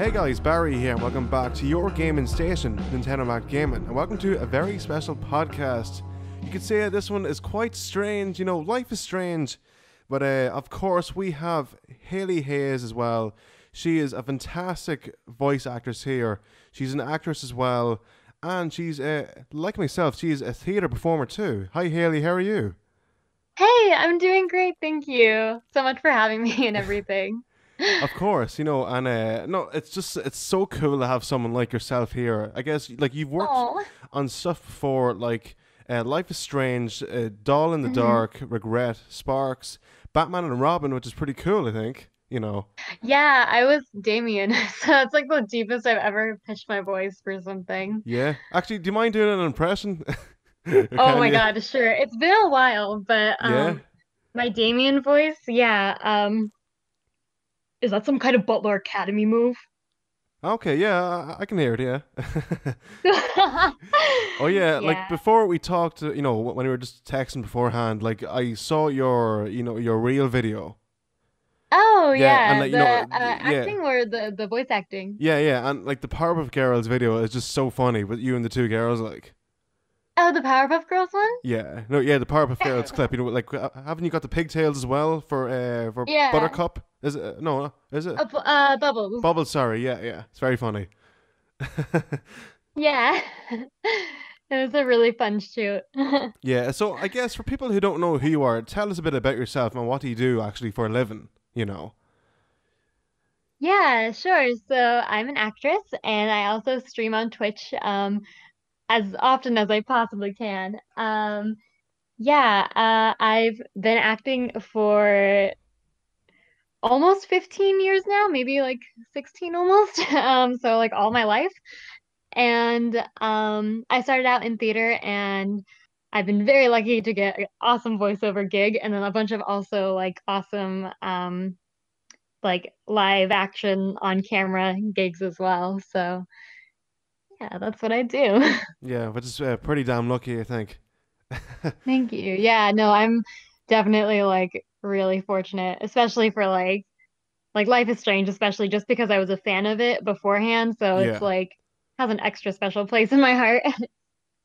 Hey guys, Barry here, and welcome back to your gaming station, Nintendo Mac Gaming, and welcome to a very special podcast. You could say this one is quite strange, life is strange, but of course we have Hailey Hayes as well. She is a fantastic voice actress here. She's an actress as well, and she's, like myself, she's a theatre performer too. Hi Hailey, how are you? Hey, I'm doing great, thank you so much for having me and everything. Of course, and no, it's so cool to have someone like yourself here. I guess like you've worked Oh, on stuff before, like Life is Strange, Doll in the hmm Dark, Regret, Sparks, Batman and Robin, which is pretty cool. I think yeah, I was Damien, so it's like the deepest I've ever pitched my voice for something. Yeah, actually, do you mind doing an impression? Oh Can my you? God, sure. It's been a while, but Yeah. my Damien voice, yeah. Is that some kind of Butler Academy move? Okay. Yeah, I can hear it. Yeah. Oh yeah, like Yeah. before we talked, when we were just texting beforehand, like I saw your real video. Oh Yeah, and yeah, like the yeah, acting or the voice acting. yeah, and like the Powerpuff Girls video is just so funny with you and the two girls, like. Oh, the Powerpuff Girls one? Yeah, no, yeah, the Powerpuff Girls clip. Like, haven't you got the pigtails as well for Yeah. Buttercup? Is it no? Is it Bubbles. Bubbles? Sorry, yeah, it's very funny. Yeah. It was a really fun shoot. Yeah, so I guess for people who don't know who you are, tell us a bit about yourself and what do you do actually for a living. Yeah, sure. So I'm an actress and I also stream on Twitch as often as I possibly can. Yeah, I've been acting for almost 15 years now, maybe like 16 almost. So like all my life. And I started out in theater and I've been very lucky to get an awesome voiceover gig and then a bunch of also like awesome like live action on camera gigs as well. So yeah, that's what I do. Yeah, which is pretty damn lucky, I think. Thank you. Yeah, no, I'm definitely like really fortunate, especially for like Life is Strange, especially just because I was a fan of it beforehand. So it's Yeah, like has an extra special place in my heart.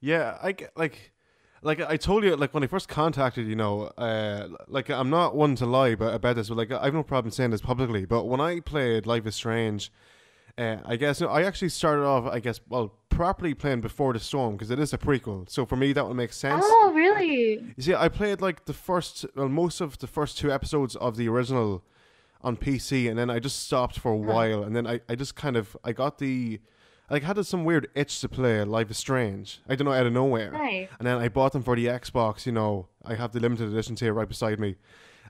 yeah, like I told you, like when I first contacted, like I'm not one to lie about this, but like I've no problem saying this publicly. But when I played Life is Strange, I guess I actually started off, I guess, well, properly playing Before the Storm because it is a prequel. So for me, that would make sense. Oh, really? You see, I played like most of the first two episodes of the original on PC, and then I just stopped for a Huh. while, and then I just kind of I got the like had some weird itch to play Life is Strange. I don't know, out of nowhere, Nice. and then I bought them for the Xbox. I have the limited editions here right beside me,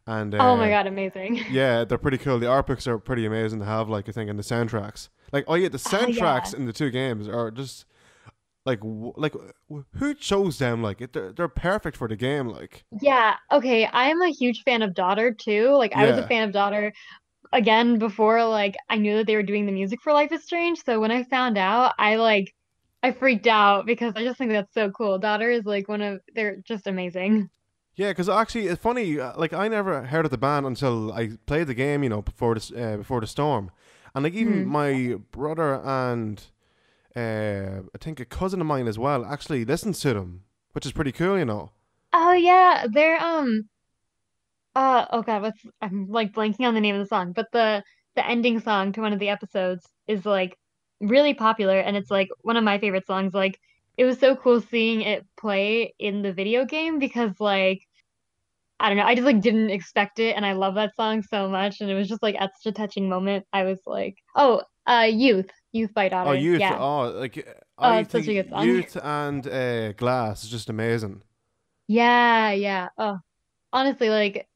and Oh my God, amazing. yeah, they're pretty cool. The art books are pretty amazing to have. Like I think, and the soundtracks. Like oh yeah, the Oh soundtracks yeah. in the two games are just who chose them? Like they're perfect for the game. Like Yeah, okay. I'm a huge fan of Daughter too. Like I was a yeah, fan of Daughter again before like I knew that they were doing the music for Life is Strange. So when I found out, I freaked out because I just think that's so cool. Daughter is like they're just amazing. yeah. Because actually, it's funny. Like I never heard of the band until I played the game. Before the storm, and like even Hmm. my brother and I think a cousin of mine as well actually listens to them, which is pretty cool. Oh yeah, they're oh God, I'm like blanking on the name of the song, but the ending song to one of the episodes is like really popular and it's like one of my favorite songs. Like it was so cool seeing it play in the video game because like I don't know, I just like didn't expect it and I love that song so much and it was just like at such a touching moment. I was like, "Oh, Youth by Oh, Daughter." Youth. Yeah. Oh, like Oh, I it's such think a good song. Youth and Glass is just amazing. Yeah, yeah. Oh, honestly, like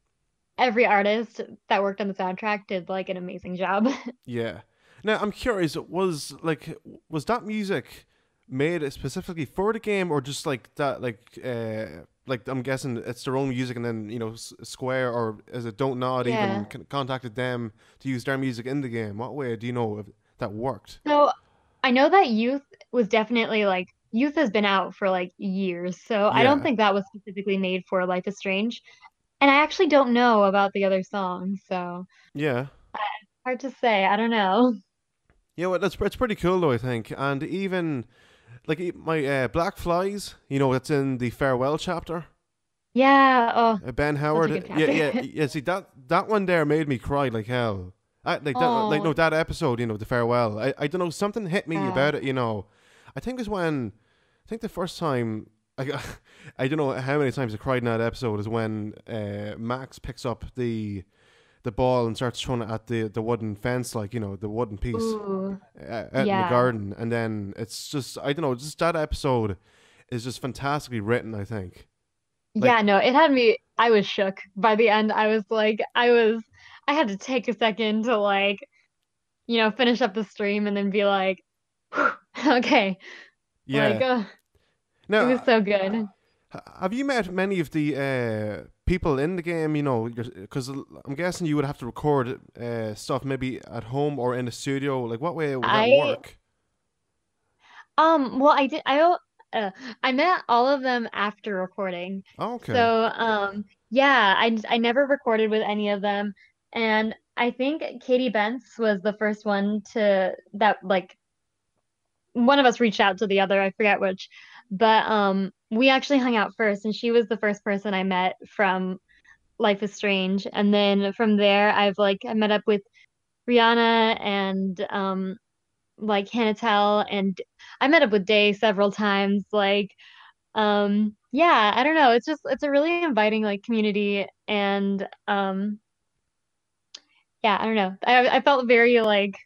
every artist that worked on the soundtrack did like an amazing job. Yeah. Now I'm curious. Was that music made specifically for the game, or just like that? Like I'm guessing it's their own music, and then Square or is it Don't Nod even Yeah. contacted them to use their music in the game. What way do you know if that worked? So I know that Youth was definitely like Youth has been out for like years. So I don't Yeah. think that was specifically made for Life is Strange. And I actually don't know about the other songs, so Yeah. hard to say. I don't know. Yeah, well, it's pretty cool though, I think. And even like my Black Flies, it's in the farewell chapter. Yeah. Oh, Ben such a good Howard, yeah, chapter. yeah, yeah. See that one there made me cry like hell. Like that, like Oh, no, that episode, the farewell. I don't know, something hit me yeah. about it. I think it's when, I think the first time I don't know how many times I cried in that episode is when Max picks up the ball and starts throwing it at the wooden fence, like the wooden piece Ooh, out in the yeah. garden, and then it's just I don't know, just that episode is just fantastically written. I think Yeah, like no, it had me, I was shook by the end. I was like, I had to take a second to like, finish up the stream and then be like, "Whew, okay, like, yeah. it was Now, so good. have you met many of the people in the game? Because I'm guessing you would have to record stuff maybe at home or in the studio. Like, what way would that I, work? well, uh, I met all of them after recording. Oh, okay. So, yeah, I never recorded with any of them. And I think Katie Bentz was the first one that like one of us reached out to the other, I forget which, but we actually hung out first, and she was the first person I met from Life is Strange. And then from there I met up with Rihanna and like Hannah, and I met up with Day several times. Like yeah, I don't know. It's a really inviting like community, and yeah, I don't know. I felt very like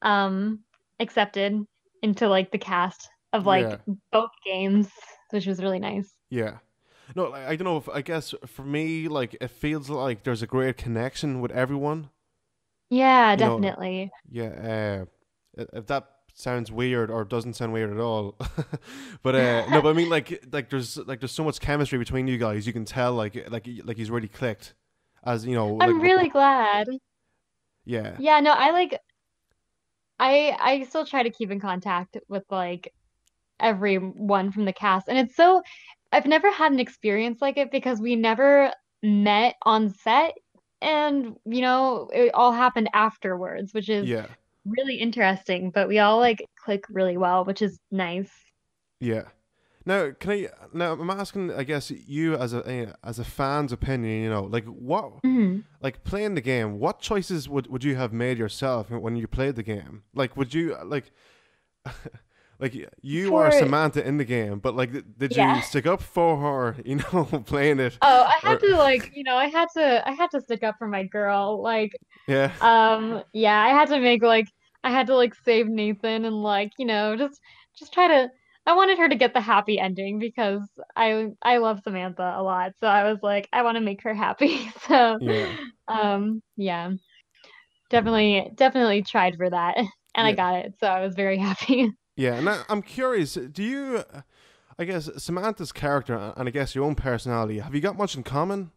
um accepted into like the cast of like Yeah, both games, which was really nice. yeah. No, like, I don't know if I guess for me, like it feels like there's a great connection with everyone. Yeah, You know, definitely. yeah. If that sounds weird or doesn't sound weird at all, but no, but I mean like there's so much chemistry between you guys. You can tell like he's really clicked, as like I'm really glad. yeah, Yeah, no, I still try to keep in contact with like everyone from the cast. And I've never had an experience like it because we never met on set, and it all happened afterwards, which is yeah, really interesting, but we all like click really well, which is nice. yeah. Now, Now, I'm asking, I guess, you as a fan's opinion. Like Mhm. like playing the game. What choices would you have made yourself when you played the game? Like, would you like you are For Samantha in the game, but like, did you Yeah. stick up for her? Playing it, Oh, I had or to like, I had to stick up for my girl. Like, yeah, yeah, I had to make like I had to like save Nathan and like, just try to I wanted her to get the happy ending because I love Samantha a lot. So I was like, I want to make her happy. So, yeah, yeah, definitely tried for that. And I yeah, got it. So I was very happy. yeah. And I'm curious. Do you? I guess Samantha's character and I guess your own personality. Have you got much in common?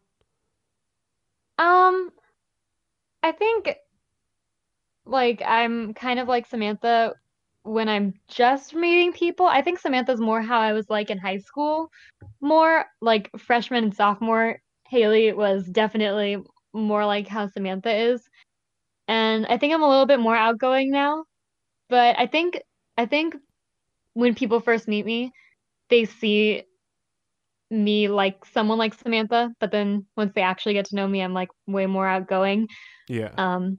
Um, I think like I'm kind of like Samantha when I'm just meeting people. I think Samantha's more how I was like in high school, more like freshman and sophomore. Hailey was definitely more like how Samantha is. And I think I'm a little bit more outgoing now, but I think when people first meet me, they see me like someone like Samantha, but then once they actually get to know me, I'm like way more outgoing. Yeah, Um,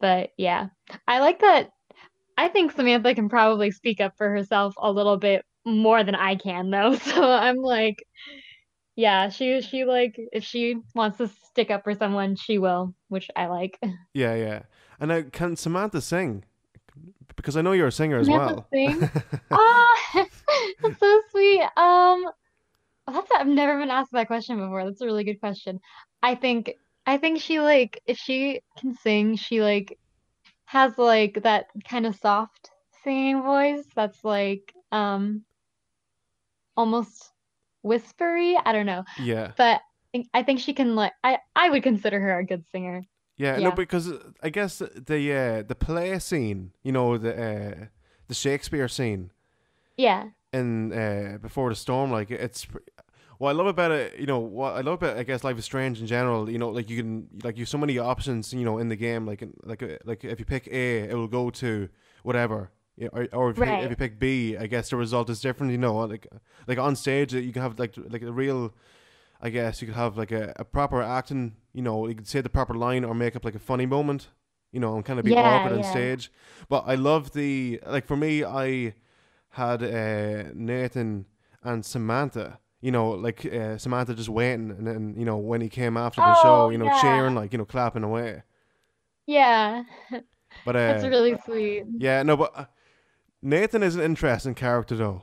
but yeah. I like that. I think Samantha can probably speak up for herself a little bit more than I can though. So I'm like, yeah, she like if she wants to stick up for someone, she will, which I like. yeah, yeah. And now, can Samantha sing? Because I know you're a singer as Samantha well. sing. Ah, that's so sweet. I've never been asked that question before. That's a really good question. I think I think she like if she can sing, she like has like that kind of soft singing voice that's like almost whispery. I don't know. Yeah, But I think she can like I would consider her a good singer. yeah. No, Yeah. because I guess the play scene, the Shakespeare scene Yeah. in Before the Storm, like it's what I love about it, what I love about, I guess, Life is Strange in general. Like you can, like you have so many options, in the game. Like if you pick A, it will go to whatever. Yeah, or if you Right. pick B, I guess the result is different. Like on stage, you can have like a real. I guess you could have like a proper acting. You could say the proper line or make up like a funny moment. And kind of be Yeah, awkward on yeah. stage. But I love the like for me, I had Nathan and Samantha. Like Samantha just waiting, and then when he came after the show, Oh, cheering, yeah. like clapping away. Yeah. But That's really sweet. yeah, no, but Nathan is an interesting character though.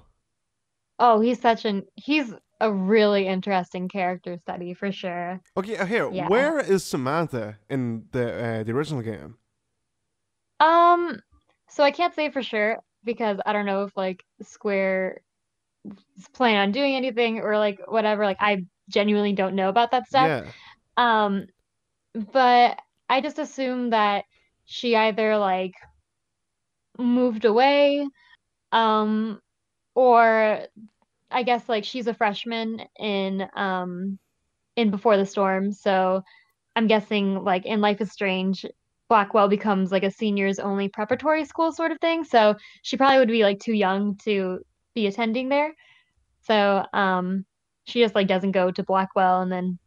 Oh, he's a really interesting character study for sure. Okay, here, Yeah. where is Samantha in the original game? Um, so I can't say for sure because I don't know if like Square is planning on doing anything or like whatever. Like I genuinely don't know about that stuff. Yeah, Um, but I just assume that she either like moved away, um, or I guess like she's a freshman in Before the Storm, so I'm guessing like in Life is Strange, Blackwell becomes like a seniors only preparatory school sort of thing. So she probably would be like too young to be attending there. So she just like doesn't go to Blackwell and then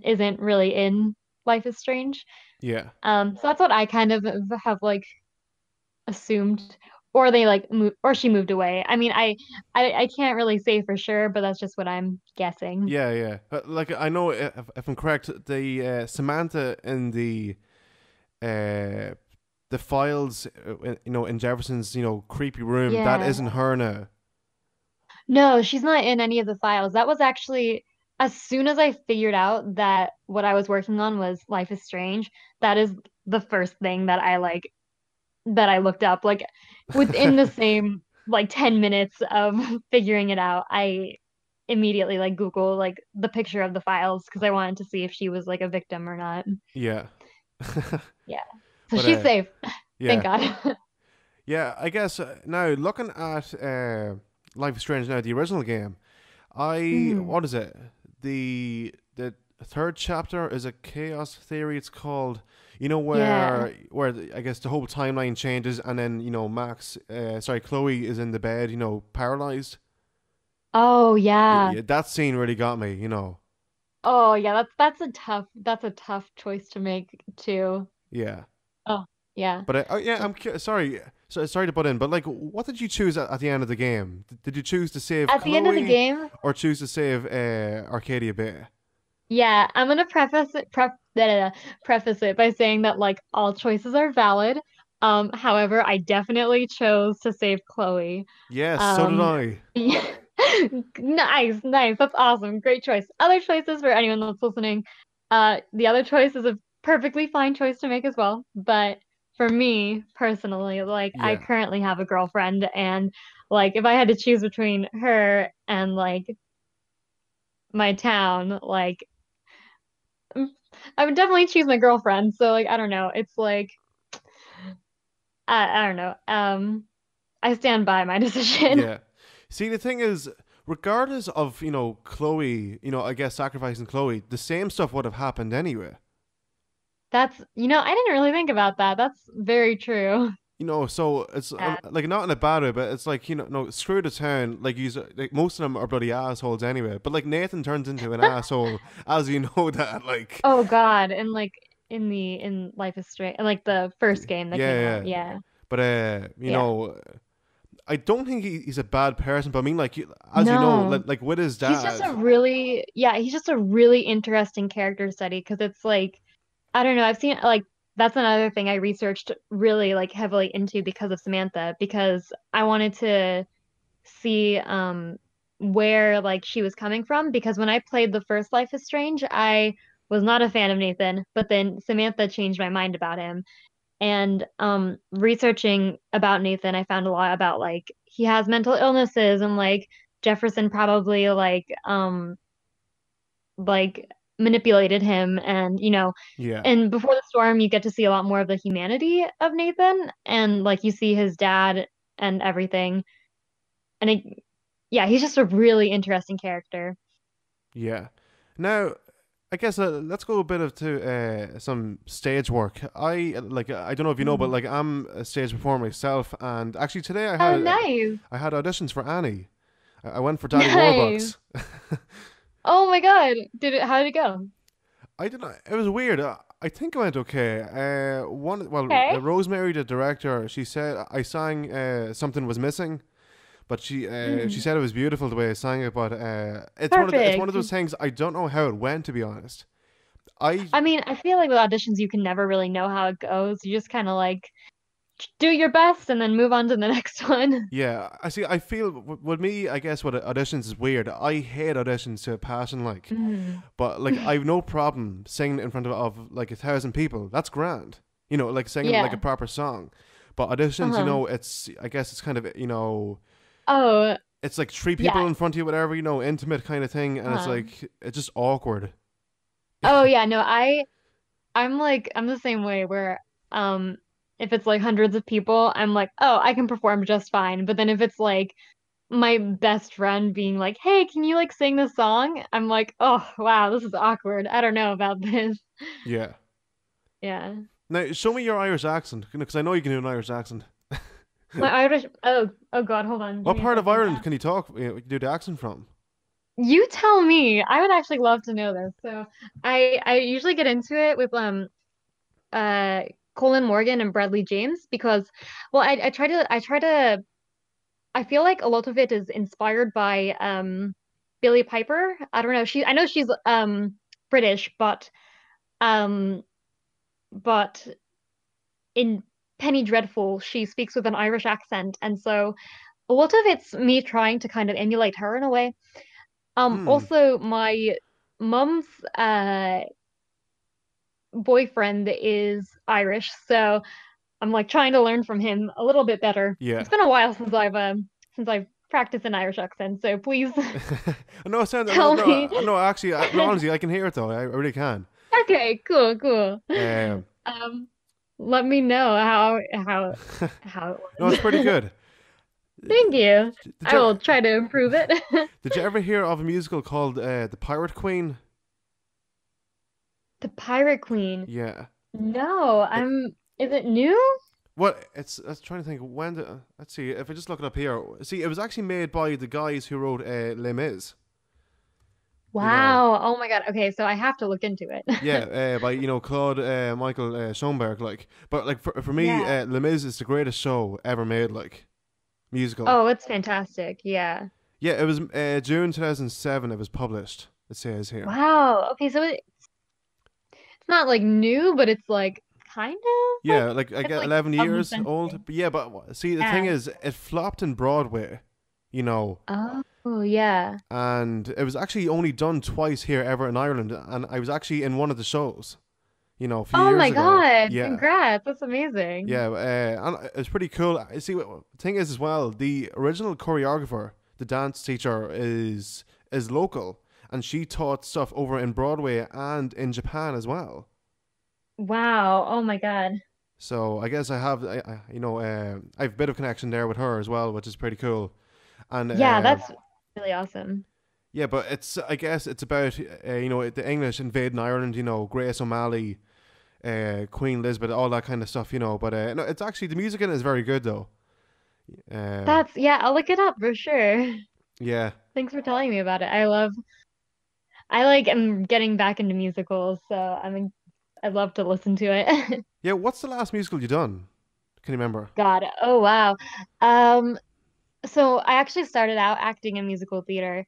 isn't really in Life is Strange. yeah, So that's what I kind of have like assumed. Or they like move or she moved away. I mean, I can't really say for sure, but that's just what I'm guessing. yeah, yeah. Like I know if I'm correct, the Samantha in uh, the files, in Jefferson's, creepy room, that Yeah. isn't her now. No, she's not in any of the files. That was actually as soon as I figured out that what I was working on was Life is Strange, that is the first thing that I looked up. Like within the same like 10 minutes of figuring it out, I immediately like Google like the picture of the files because I wanted to see if she was like a victim or not. Yeah. Yeah. So But she's safe. Thank yeah, God. yeah. I guess now looking at Life is Strange now, the original game. I Hmm. what is it? The third chapter is a chaos theory. It's called. Yeah. Where I guess the whole timeline changes, and then Chloe is in the bed, paralyzed. Oh yeah. Yeah, that scene really got me. Oh yeah, that's a tough choice to make too. Yeah. Oh yeah. But oh yeah, sorry, sorry to butt in, but like, what did you choose at the end of the game? Did you choose to save At the end of the Chloe game, or choose to save Arcadia Bay? yeah, I'm gonna preface it by saying that like all choices are valid. However, I definitely chose to save Chloe. Yes, so did Um, I. yeah. Nice, nice. That's awesome. Great choice. Other choices for anyone that's listening. The other choice is a perfectly fine choice to make as well. But for me personally, like I Yeah, currently have a girlfriend and like if I had to choose between her and like my town, like I would definitely choose my girlfriend. So like I don't know. It's like I don't know. I stand by my decision. yeah. See, the thing is, regardless of Chloe, I guess sacrificing Chloe, the same stuff would have happened anyway. I didn't really think about that. That's very true. So it's Yeah. like not in a bad way, but it's like no, screw the town. Like like most of them are bloody assholes anyway. But like Nathan turns into an asshole, as you know that. Like, Oh God. And like in Life is Strange, like the first game that yeah, came out. yeah. Yeah. But Yeah. I don't think he's a bad person. But I mean, like, as you know, No. like with his He's just dad, he's just a really interesting character study because it's like I don't know, I've seen like that's another thing I researched really like heavily into because of Samantha because I wanted to see where like she was coming from because when I played the first Life is Strange, I was not a fan of Nathan, but then Samantha changed my mind about him. And researching about Nathan, I found a lot about like he has mental illnesses and like Jefferson probably like manipulated him and yeah, and Before the Storm you get to see a lot more of the humanity of Nathan and like you see his dad and everything and yeah, he's just a really interesting character. Yeah. Now, I guess let's go a bit of to some stage work. I don't know if you know, but Mm. like I'm a stage performer myself, and actually today Oh, nice. I had auditions for Annie. I went for Daddy Nice. Warbucks. Oh my God. How did it go? I don't know. It was weird. I think it went okay. Okay. Rosemary, the director, she said I sang something was missing, but she Mm. said it was beautiful the way I sang it. But it's one of Perfect. those things I don't know how it went, to be honest. I I mean, I feel like with auditions, you can never really know how it goes. You just kind of like do your best and then move on to the next one. Yeah, I see. I feel with me, I guess what auditions is weird. I hate auditions to a passion, like, Mm. but like I've no problem singing in front of like 1,000 people. That's grand, you know, like singing like a Yeah. proper song. But auditions, Uh-huh. it's I guess it's kind of Oh, it's like three people yeah. in front of you, whatever, intimate kind of thing, and it's Uh-huh. like it's just awkward. Oh, yeah. No, I'm the same way where um if it's like hundreds of people, I'm like, oh, I can perform just fine. But then if it's like my best friend being like, hey, can you like sing this song? I'm like, oh, wow, this is awkward. I don't know about this. Yeah. Yeah. Now show me your Irish accent, because I know you can do an Irish accent. My Irish, oh God, hold on. Give What me a part of second. Ireland can you talk? Do the accent from? You tell me. I would actually love to know this. So I usually get into it with uh Colin Morgan and Bradley James because well I feel like a lot of it is inspired by Billie Piper. I don't know. I know she's British, um but in Penny Dreadful she speaks with an Irish accent, and so a lot of it's me trying to kind of emulate her in a way. Hmm. Also my mum's boyfriend is Irish, so I'm like trying to learn from him a little bit better. It's Yeah. been a while since I've practiced an Irish accent, so please No, it sounds tell me. no. Actually, no. Honestly, I can hear it though. I really can. Okay, cool, cool. Um, Um, Let me know how it no, it's pretty was. good. Thank you. Did I you will try to improve it. did you ever hear of a musical called The Pirate Queen? The Pirate Queen. Yeah. No, It, is it new? what it's I was trying to think when. Let's see if I just look it up here. See, it was actually made by the guys who wrote Les Mis. You know. Wow. Oh my God. Okay, so I have to look into Yeah, it. by Claude Michael Schoenberg, like, but like for me, Yeah. Les Mis is the greatest show ever made, like musical. Oh, it's fantastic. Yeah. Yeah, it was June 2007. It was published. It says here. Wow. Okay, so it's not like new, but it's like kind of Yeah, like I it's get like 11 of the years century. old. But yeah, but see, the thing Yeah. is, it flopped in Broadway, you know, Oh, yeah. and it was actually only done twice here ever in Ireland. And I was actually in one of the shows, a few Oh years my ago. God. Yeah, Congrats. That's amazing. yeah, and it's pretty cool. See, the thing is as well, the original choreographer, the dance teacher, is local, and she taught stuff over in Broadway and in Japan as well. Wow. Oh my God. So I guess I have a bit of connection there with her as well, which is pretty cool. And Yeah, that's really awesome. yeah, but I guess it's about the English invading Ireland, Grace O'Malley, Queen Elizabeth, all that kind of stuff, But no, it's actually the music in it is very good though. Um, Yeah, I'll look it up for sure. yeah, Thanks for telling me about it. I like am getting back into musicals, so I'd love to listen to it. yeah. What's the last musical you done? Can you remember? God. Oh wow. Um, so I actually started out acting in musical theater,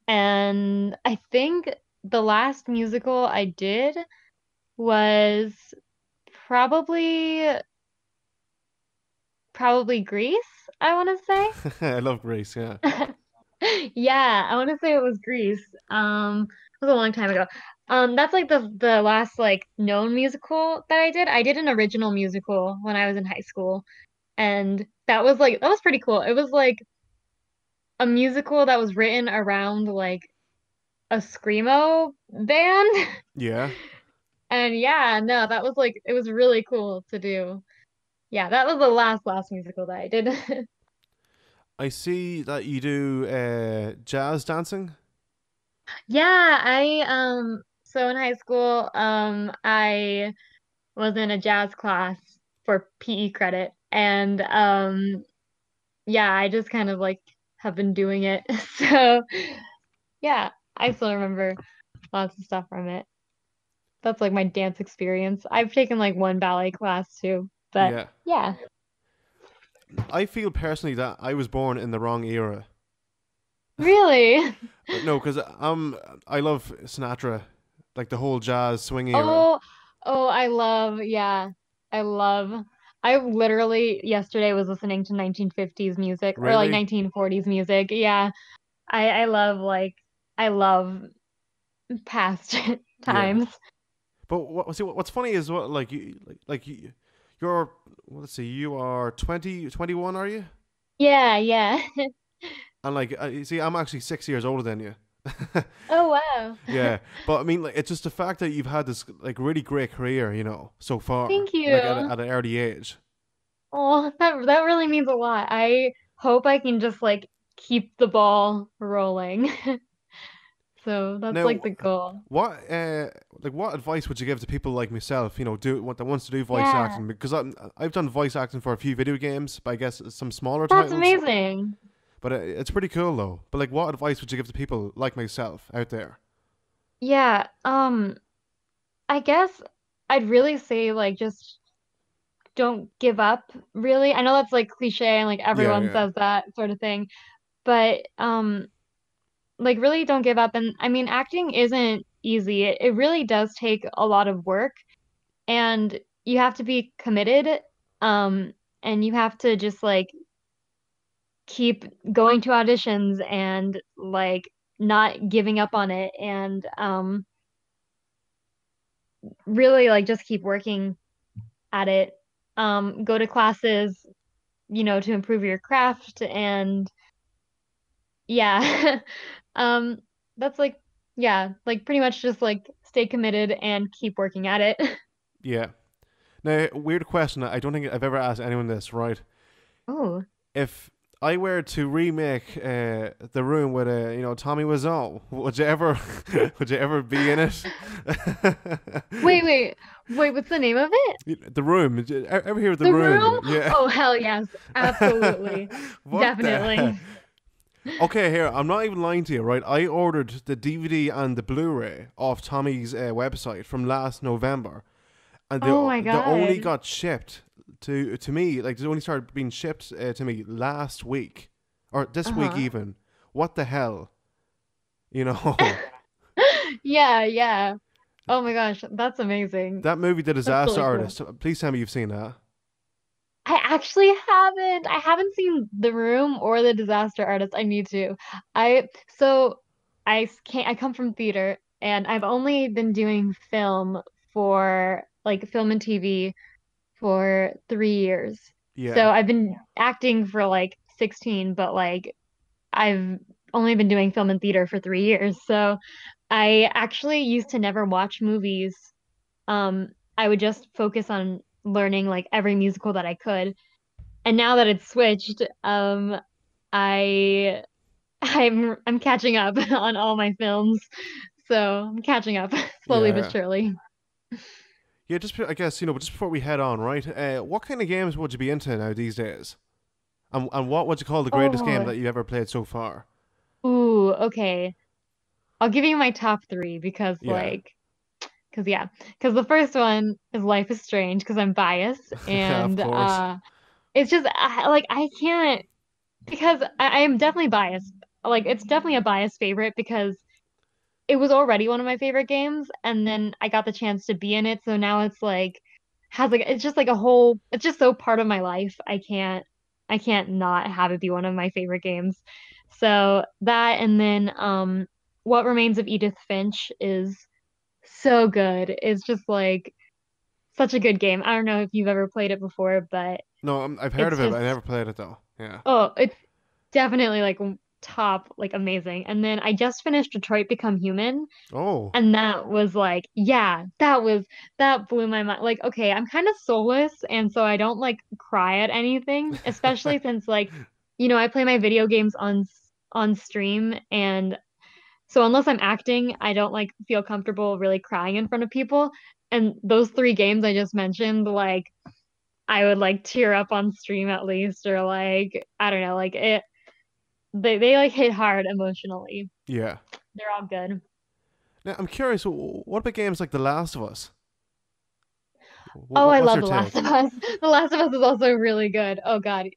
and I think the last musical I did was probably probably Grease, I want to say. I love Grace. Yeah. Yeah, I want to say it was Grease. It was a long time ago. That's like the last like known musical that I did. I did an original musical when I was in high school, and that was pretty cool. It was like a musical that was written around like a screamo band. Yeah. And yeah, no, that was like it was really cool to do. Yeah, that was the last musical that I did. I see that you do jazz dancing. Yeah, so in high school, I was in a jazz class for PE credit, and yeah, I just kind of like have been doing it. So yeah, I still remember lots of stuff from it. That's like my dance experience. I've taken like one ballet class too, but Yeah. yeah. I feel personally that I was born in the wrong era. Really? No, because I love Sinatra, like the whole jazz swing era. Oh, oh, yeah. I love, I literally yesterday was listening to 1950s music or like Really? 1940s music. Yeah. I love past Yeah. times. But what's funny is what you're well, let's see, you are 20, 21, are you? Yeah, yeah. And like you see, I'm actually 6 years older than you. Oh, wow. Yeah, but I mean, like, it's just the fact that you've had this like really great career, so far, Thank like you. at an early age. Oh, that really means a lot. I hope I can just like keep the ball rolling. So that's like Now, the goal. what what advice would you give to people like myself, do what that wants to do voice Yeah, acting? Because I've done voice acting for a few video games, but I guess some smaller that's titles. amazing. But it's pretty cool though. But like, what advice would you give to people like myself out there? Yeah, I guess I'd really say like just don't give up, really. I know that's like cliche and like Yeah, everyone yeah, says that sort of thing, but like really don't give up. And I mean, acting isn't easy. It really does take a lot of work and you have to be committed. Um, and you have to just like keep going to auditions and like not giving up on it and really like just keep working at it. Go to classes, to improve your craft and yeah. Um, that's like yeah, like pretty much just like stay committed and keep working at it. yeah. Now, weird question. I don't think I've ever asked anyone this. Right? Oh. If I were to remake the room with Tommy Wiseau, would you ever would you ever be in it? Wait, wait. Wait, what's the name of it? The room. Did you ever hear of the The room? Room? Yeah. Oh, hell yes. Absolutely. What the heck? Definitely. Okay, here, I'm not even lying to you, right? I ordered the DVD and the Blu-ray off Tommy's website from last November, and Oh my they only God. got shipped to me. Like, they only started being shipped to me last week or this week Uh-huh. even. What the hell, you know? Yeah, yeah. Oh my gosh, that's amazing. That movie, The That's Disaster really cool. Artist. Please tell me you've seen that. I actually haven't. I haven't seen The Room or The Disaster Artist. I need to. I so can't. I come from theater, and I've only been doing film for like film and TV for 3 years. Yeah, So I've been acting for like 16, but like I've only been doing film and theater for 3 years. So I actually used to never watch movies. I would just focus on learning like every musical that I could. And now that it's switched, I I'm catching up on all my films. So I'm catching up slowly but yeah. surely. Yeah, I guess, just before we head on, right? What kind of games would you be into now these days? And what would you call the greatest game Oh, that you've ever played so far? ooh, okay. I'll give you my top three Yeah, because the first one is Life is Strange because I'm biased of and course. it's just like I can't because I am definitely biased. Like it's definitely a biased favorite because it was already one of my favorite games and then I got the chance to be in it so now it's like has like it's just like a whole it's just so part of my life I can't not have it be one of my favorite games so that and then What Remains of Edith Finch is so good it's just like such a good game I don't know if you've ever played it before but No, I've heard it's of it, but I just never played it though. Yeah. oh it's definitely like top like amazing and then I just finished Detroit Become Human Oh, and that was like, yeah, that blew my mind. Like, okay, I'm kind of soulless, and so I don't like cry at anything, especially since like, I play my video games on stream, and So unless I'm acting, I don't like feel comfortable really crying in front of people. And those three games I just mentioned, like I would like tear up on stream at least, or like I don't know, like they like hit hard emotionally. Yeah. They're all good. Now I'm curious. What about games like The Last of Us? Oh, I What's love your The Last take? of Us. The Last of Us is also really good. Oh God.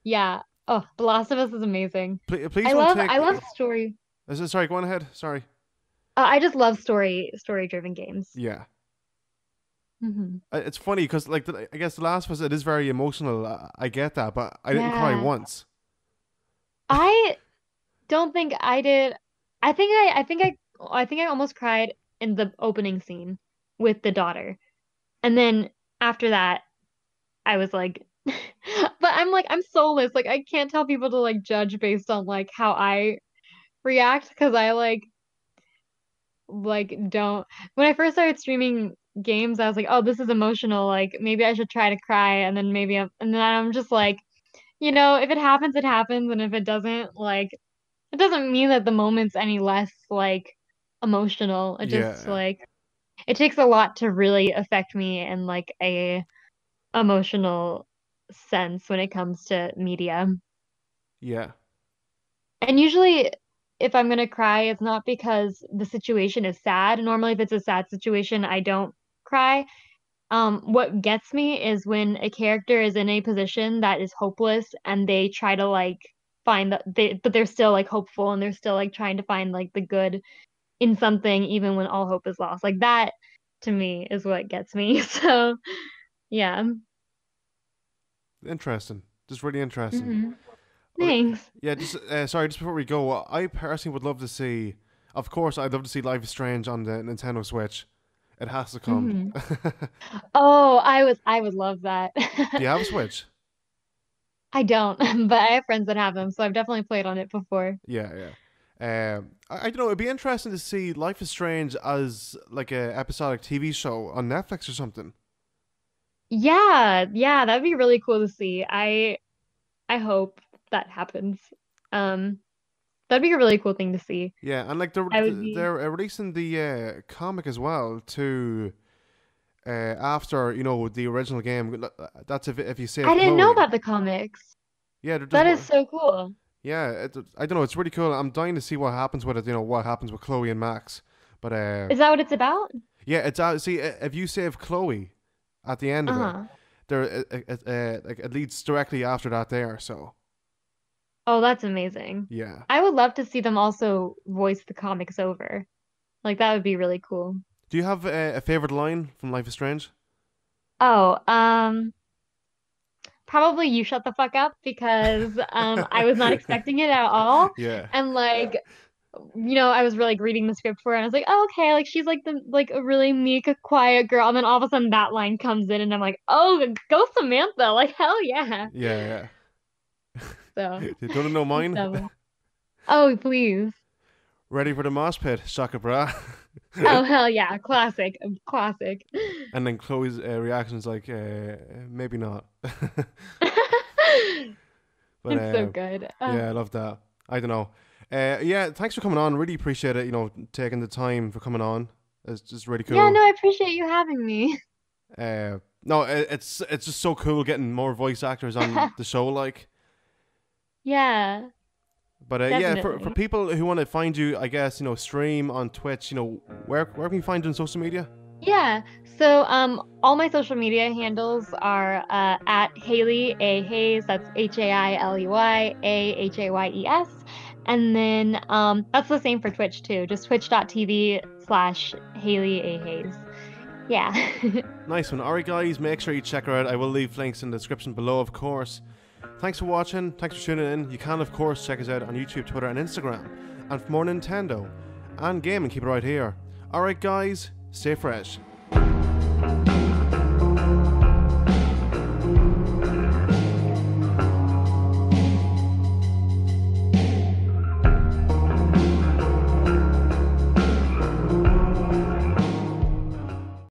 Yeah. Oh, The Last of Us is amazing. Please don't I take. love story. Sorry, go on ahead. Sorry. I just love story driven games. Yeah. Hmm. It's funny because like I guess The Last of Us, it is very emotional. I get that, but I didn't cry Yeah. once. I don't think I did. I think I almost cried in the opening scene with the daughter. And then after that, I was like but I'm soulless. Like I can't tell people to like judge based on like how I react because I like don't when I first started streaming games, I was like, oh, this is emotional. Like maybe I should try to cry and then and then I'm just like, if it happens, it happens, and if it doesn't, like it doesn't mean that the moment's any less like emotional. It just Yeah. like it takes a lot to really affect me in like a emotional sense when it comes to media. Yeah. And usually if I'm gonna cry, it's not because the situation is sad. Normally if it's a sad situation, I don't cry. What gets me is when a character is in a position that is hopeless and they try to like find but they're still like hopeful and they're still like trying to find like the good in something even when all hope is lost. Like that to me is what gets me. So yeah. Interesting. Just really interesting. Hmm. Okay. Thanks. Yeah. Just sorry. Just before we go, I personally would love to see. Of course, I'd love to see Life is Strange on the Nintendo Switch. It has to come. Hmm. Oh, I would love that. Do you have a Switch? I don't, but I have friends that have them, so I've definitely played on it before. Yeah, yeah. I don't know. It'd be interesting to see Life is Strange as like a episodic TV show on Netflix or something. Yeah, yeah, that'd be really cool to see. I hope that happens. Um, that'd be a really cool thing to see. Yeah, and like I would be. they're releasing the comic as well to after the original game. That's if you I save didn't know Chloe. about the comics. Yeah, they're just That is so cool. yeah. I don't know. It's really cool. I'm dying to see what happens with it. What happens with Chloe and Max. But Is that what it's about? yeah, it's see if you save Chloe at the end of it, Uh-huh. there like it leads directly after that there. So Oh, that's amazing. yeah. I would love to see them also voice the comics over. Like that would be really cool. Do you have a favorite line from Life is Strange? Oh, probably you shut the fuck up because I was not expecting it at all. Yeah. And like I was really like reading the script for her and I was like, oh, okay, like she's like the like a really meek, quiet girl. And then all of a sudden that line comes in and I'm like, oh, go Samantha, like hell yeah. Yeah, So yeah. You don't know mine? so oh please. Ready for the mosh pit, Shaka Bra. Oh hell yeah, classic, classic. And then Chloe's reaction is like, maybe not. But It's so good. yeah, I love that. I don't know. Yeah, thanks for coming on. Really appreciate it. Taking the time for coming on. It's just really Yeah, cool. no, I appreciate you having me. No, it's just so cool getting more voice actors on the show. Like, Yeah, but yeah, for definitely. people who want to find you, I guess stream on Twitch. Where can you find you on social media? Yeah. So all my social media handles are at Hailey A Hayes. That's Hailey AHAYES. And then that's the same for Twitch too. Just twitch.tv/Hailey A Hayes. Yeah. Nice one. Alright, guys, make sure you check her out. I will leave links in the description below, of course. Thanks for watching. Thanks for tuning in. You can, of course, check us out on YouTube, Twitter, and Instagram. And for more Nintendo and gaming, keep it right here. Alright, guys, stay fresh.